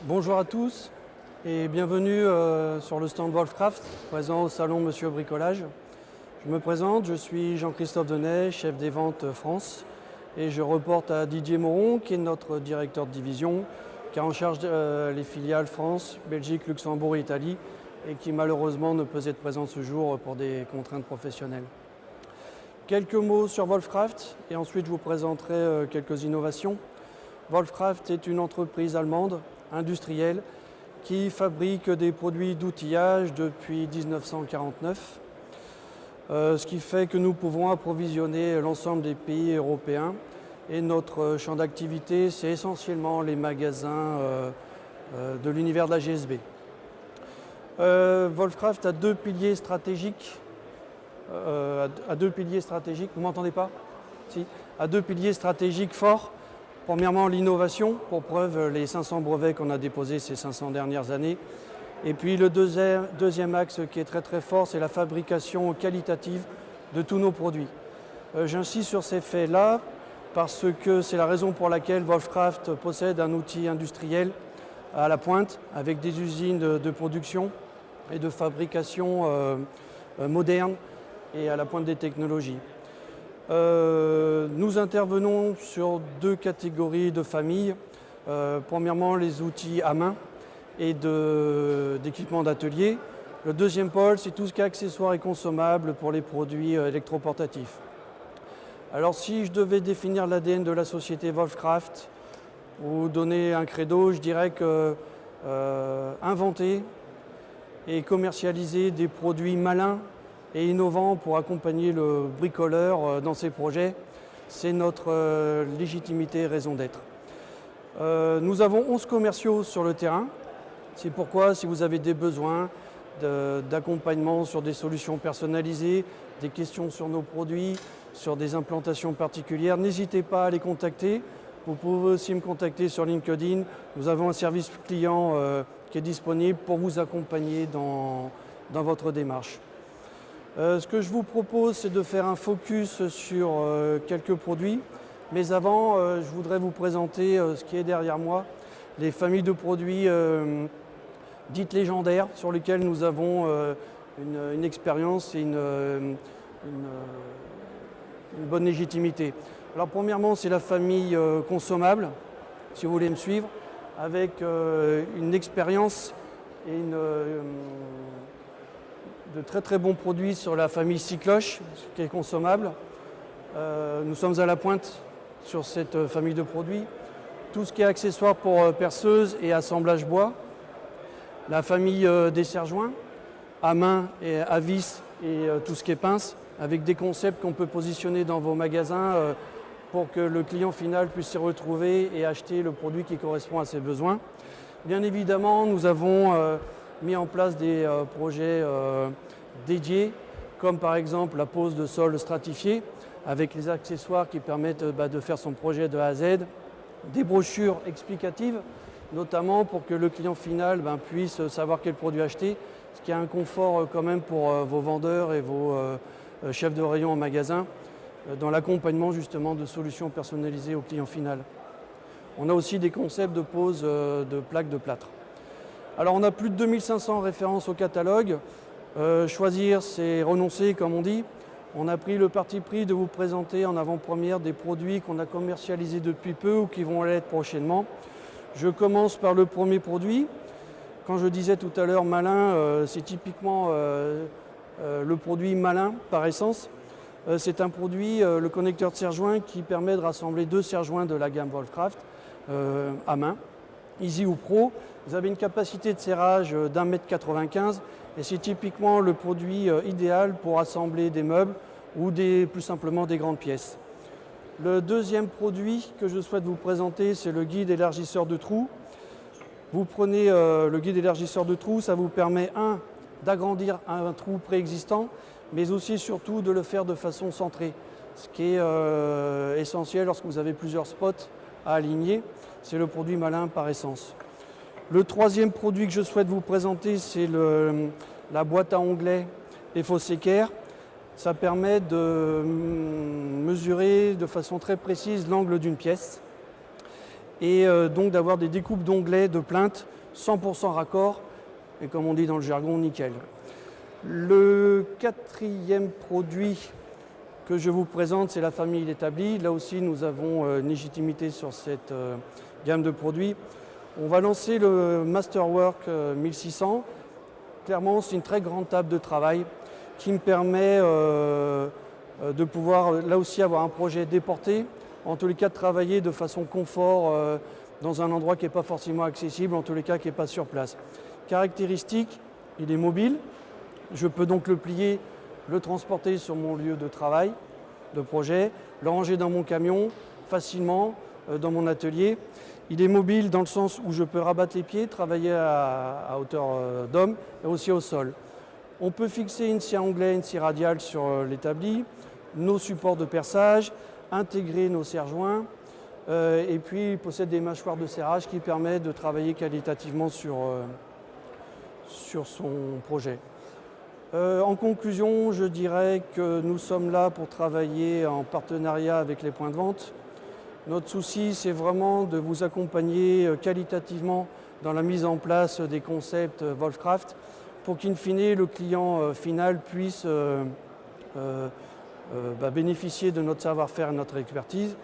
Bonjour à tous et bienvenue sur le stand Wolfcraft, présent au salon Monsieur Bricolage. Je me présente, je suis Jean-Christophe Denay, chef des ventes France, et je reporte à Didier Moron, qui est notre directeur de division, qui a en charge les filiales France, Belgique, Luxembourg et Italie, et qui malheureusement ne peut être présent ce jour pour des contraintes professionnelles. Quelques mots sur Wolfcraft, et ensuite je vous présenterai quelques innovations. Wolfcraft est une entreprise allemande, industrielle, qui fabrique des produits d'outillage depuis 1949, ce qui fait que nous pouvons approvisionner l'ensemble des pays européens. Et notre champ d'activité, c'est essentiellement les magasins de l'univers de la GSB. Wolfcraft a deux piliers stratégiques. Vous m'entendez pas? Si. A deux piliers stratégiques forts. Premièrement, l'innovation, pour preuve les 500 brevets qu'on a déposés ces 500 dernières années. Et puis le deuxième axe qui est très fort, c'est la fabrication qualitative de tous nos produits. J'insiste sur ces faits-là parce que c'est la raison pour laquelle Wolfcraft possède un outil industriel à la pointe, avec des usines de production et de fabrication modernes et à la pointe des technologies. Nous intervenons sur deux catégories de familles. Premièrement, les outils à main et d'équipements d'atelier. Le deuxième pôle, c'est tout ce qui est accessoires et consommables pour les produits électroportatifs. Alors si je devais définir l'ADN de la société Wolfcraft ou donner un credo, je dirais que inventer et commercialiser des produits malins et innovants pour accompagner le bricoleur dans ses projets, c'est notre légitimité et raison d'être. Nous avons 11 commerciaux sur le terrain. C'est pourquoi, si vous avez des besoins d'accompagnement sur des solutions personnalisées, des questions sur nos produits, sur des implantations particulières, n'hésitez pas à les contacter. Vous pouvez aussi me contacter sur LinkedIn. Nous avons un service client qui est disponible pour vous accompagner dans votre démarche. Ce que je vous propose, c'est de faire un focus sur quelques produits. Mais avant, je voudrais vous présenter ce qui est derrière moi, les familles de produits dites légendaires sur lesquelles nous avons une expérience et une bonne légitimité. Alors premièrement, c'est la famille consommable, si vous voulez me suivre, avec une expérience et de très bons produits sur la famille Cycloche, qui est consommable. Nous sommes à la pointe sur cette famille de produits. Tout ce qui est accessoires pour perceuse et assemblage bois. La famille des serre-joints, à main et à vis et tout ce qui est pince, avec des concepts qu'on peut positionner dans vos magasins pour que le client final puisse s'y retrouver et acheter le produit qui correspond à ses besoins. Bien évidemment, nous avons mis en place des projets dédiés, comme par exemple la pose de sol stratifié, avec les accessoires qui permettent de faire son projet de A à Z, des brochures explicatives, notamment pour que le client final puisse savoir quel produit acheter, ce qui a un confort quand même pour vos vendeurs et vos chefs de rayon en magasin, dans l'accompagnement justement de solutions personnalisées au client final. On a aussi des concepts de pose de plaques de plâtre. Alors on a plus de 2500 références au catalogue. Choisir, c'est renoncer, comme on dit. On a pris le parti pris de vous présenter en avant-première des produits qu'on a commercialisés depuis peu ou qui vont l'être prochainement. Je commence par le premier produit. Quand je disais tout à l'heure malin, c'est typiquement le produit malin par essence. C'est un produit, le connecteur de serre-joint, qui permet de rassembler deux serre-joints de la gamme Wolfcraft à main, Easy ou Pro. Vous avez une capacité de serrage d'1,95 m et c'est typiquement le produit idéal pour assembler des meubles ou plus simplement des grandes pièces. Le deuxième produit que je souhaite vous présenter, c'est le guide élargisseur de trous. Vous prenez le guide élargisseur de trous, ça vous permet d'agrandir un trou préexistant, mais aussi et surtout de le faire de façon centrée, ce qui est essentiel lorsque vous avez plusieurs spots à aligner. C'est le produit malin par essence. Le troisième produit que je souhaite vous présenter, c'est la boîte à onglets EFOSECARE. Ça permet de mesurer de façon très précise l'angle d'une pièce et donc d'avoir des découpes d'onglets de plainte 100% raccord et comme on dit dans le jargon, nickel. Le quatrième produit que je vous présente, c'est la famille établie. Là aussi, nous avons une légitimité sur cette gamme de produits. On va lancer le Masterwork 1600. Clairement, c'est une très grande table de travail qui me permet de pouvoir là aussi avoir un projet déporté, en tous les cas de travailler de façon confort dans un endroit qui n'est pas forcément accessible, en tous les cas qui n'est pas sur place. Caractéristique, il est mobile, je peux donc le plier, le transporter sur mon lieu de travail, de projet, le ranger dans mon camion facilement dans mon atelier. Il est mobile dans le sens où je peux rabattre les pieds, travailler à hauteur d'homme et aussi au sol. On peut fixer une scie à onglet, une scie radiale sur l'établi, nos supports de perçage, intégrer nos serre-joints et puis il possède des mâchoires de serrage qui permettent de travailler qualitativement sur son projet. En conclusion, je dirais que nous sommes là pour travailler en partenariat avec les points de vente. Notre souci, c'est vraiment de vous accompagner qualitativement dans la mise en place des concepts Wolfcraft pour qu'in fine, le client final puisse bénéficier de notre savoir-faire et notre expertise.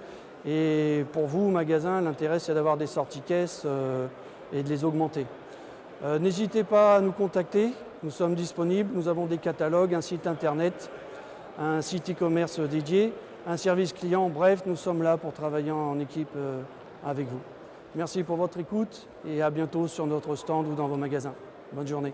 Et pour vous, magasin, l'intérêt, c'est d'avoir des sorties caisses et de les augmenter. N'hésitez pas à nous contacter, nous sommes disponibles, nous avons des catalogues, un site internet, un site e-commerce dédié, un service client, bref, nous sommes là pour travailler en équipe avec vous. Merci pour votre écoute et à bientôt sur notre stand ou dans vos magasins. Bonne journée.